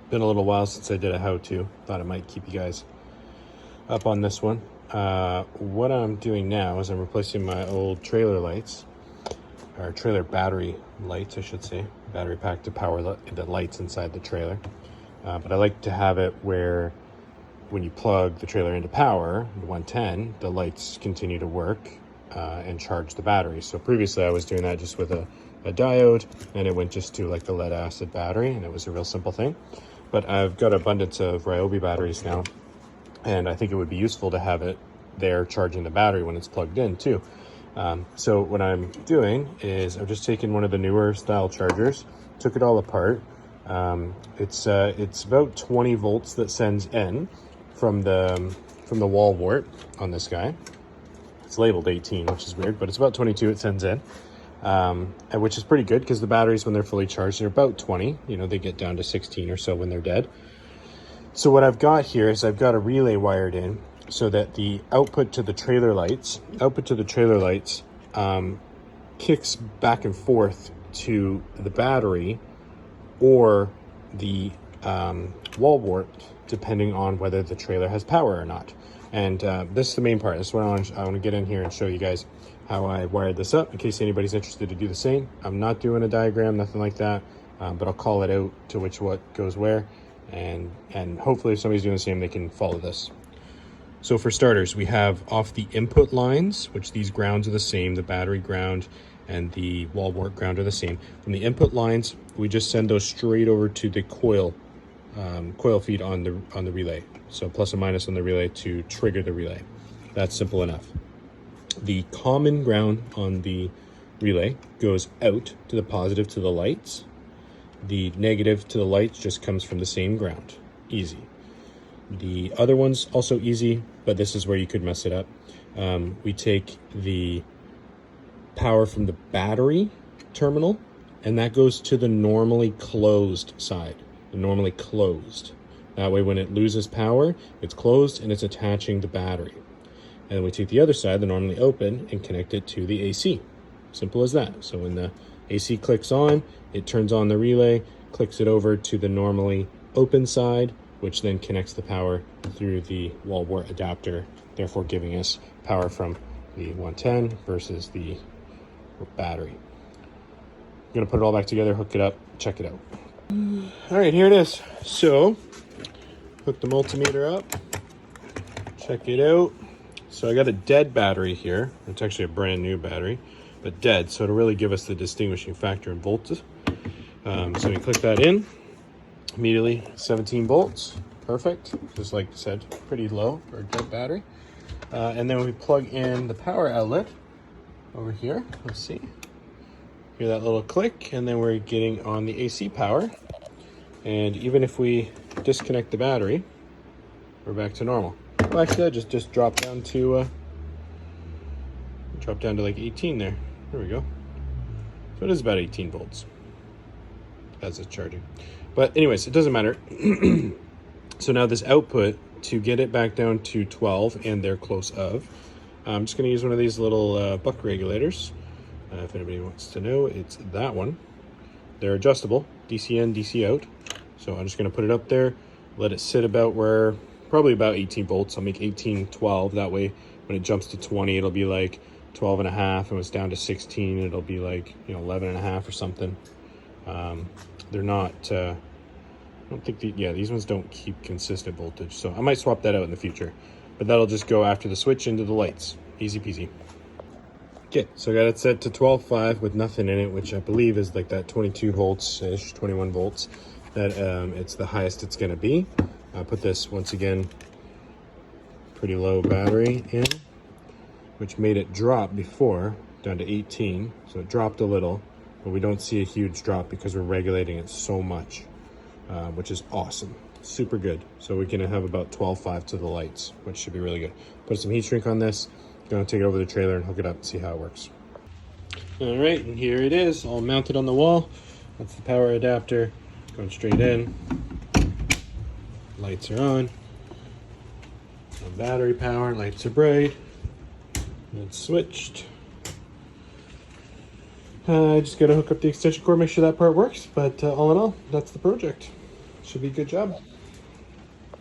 Been a little while since I did a how-to. Thought it might keep you guys up on this one. What I'm doing now is I'm replacing my old trailer lights, or trailer battery lights, I should say. Battery pack to power the lights inside the trailer. But I like to have it where when you plug the trailer into power, the 110, the lights continue to work and charge the battery. So previously I was doing that just with a diode, and it went just to like the lead acid battery, and it was a real simple thing. But I've got abundance of ryobi batteries now, and I think it would be useful to have it there charging the battery when it's plugged in too. So what I'm doing is I've just taken one of the newer style chargers, took it all apart. It's about 20 volts that sends in from the wall wart on this guy. It's labeled 18, which is weird, but it's about 22 it sends in. Which is pretty good because the batteries, when they're fully charged, they're about 20. You know, they get down to 16 or so when they're dead. So what I've got here is I've got a relay wired in so that the output to the trailer lights kicks back and forth to the battery or the wall wart, depending on whether the trailer has power or not. And this is the main part. This is what I want to get in here and show you guys how I wired this up in case anybody's interested to do the same. I'm not doing a diagram, nothing like that, but I'll call it out to what goes where, and hopefully if somebody's doing the same, they can follow this. So for starters, we have off the input lines, which these grounds are the same, the battery ground and the wall wart ground are the same. From the input lines, we just send those straight over to the coil feed on the relay. So plus or minus on the relay to trigger the relay. That's simple enough. The common ground on the relay goes out to the positive to the lights. The negative to the lights just comes from the same ground. Easy. The other one's also easy, but this is where you could mess it up. We take the power from the battery terminal, and that goes to the normally closed side. The normally closed. That way when it loses power, it's closed and it's attaching the battery. And then we take the other side, the normally open, and connect it to the AC. Simple as that. So when the AC clicks on, it turns on the relay, clicks it over to the normally open side, which then connects the power through the wall wart adapter, therefore giving us power from the 110 versus the battery. I'm gonna put it all back together, hook it up, check it out. All right, here it is. So, hook the multimeter up, check it out. So I got a dead battery here. It's actually a brand new battery, but dead. So it'll really give us the distinguishing factor in voltage. So we click that in, immediately 17 volts, perfect. Just like I said, pretty low for a dead battery. And then we plug in the power outlet over here. Let's see. Hear that little click, and then we're getting on the AC power. And even if we disconnect the battery, we're back to normal. Well, actually, I just dropped down to like 18 there. There we go. So it is about 18 volts as it's charging. But anyways, it doesn't matter. So now this output, to get it back down to 12, and they're close of, I'm just going to use one of these little buck regulators. If anybody wants to know, it's that one. They're adjustable, DC in, DC out. So I'm just going to put it up there, let it sit about where, probably about 18 volts. I'll make 18, 12. That way, when it jumps to 20, it'll be like 12 and a half. And when it's down to 16, it'll be like, 11 and a half or something. They're not, I don't think, these ones don't keep consistent voltage. So I might swap that out in the future. But that'll just go after the switch into the lights. Easy peasy. Okay, so I got it set to 12.5 with nothing in it, which I believe is like that 22 volts-ish, 21 volts. That it's the highest it's going to be. I put this, once again, pretty low battery in, which made it drop before down to 18. So it dropped a little, but we don't see a huge drop because we're regulating it so much, which is awesome. Super good. So we can have about 12.5 to the lights, which should be really good. Put some heat shrink on this. Gonna take it over the trailer and hook it up and see how it works. All right, and here it is, all mounted on the wall. That's the power adapter going straight in. Lights are on. Battery power, lights are bright. It's switched. I just gotta hook up the extension cord, make sure that part works. But all in all, that's the project. Should be a good job.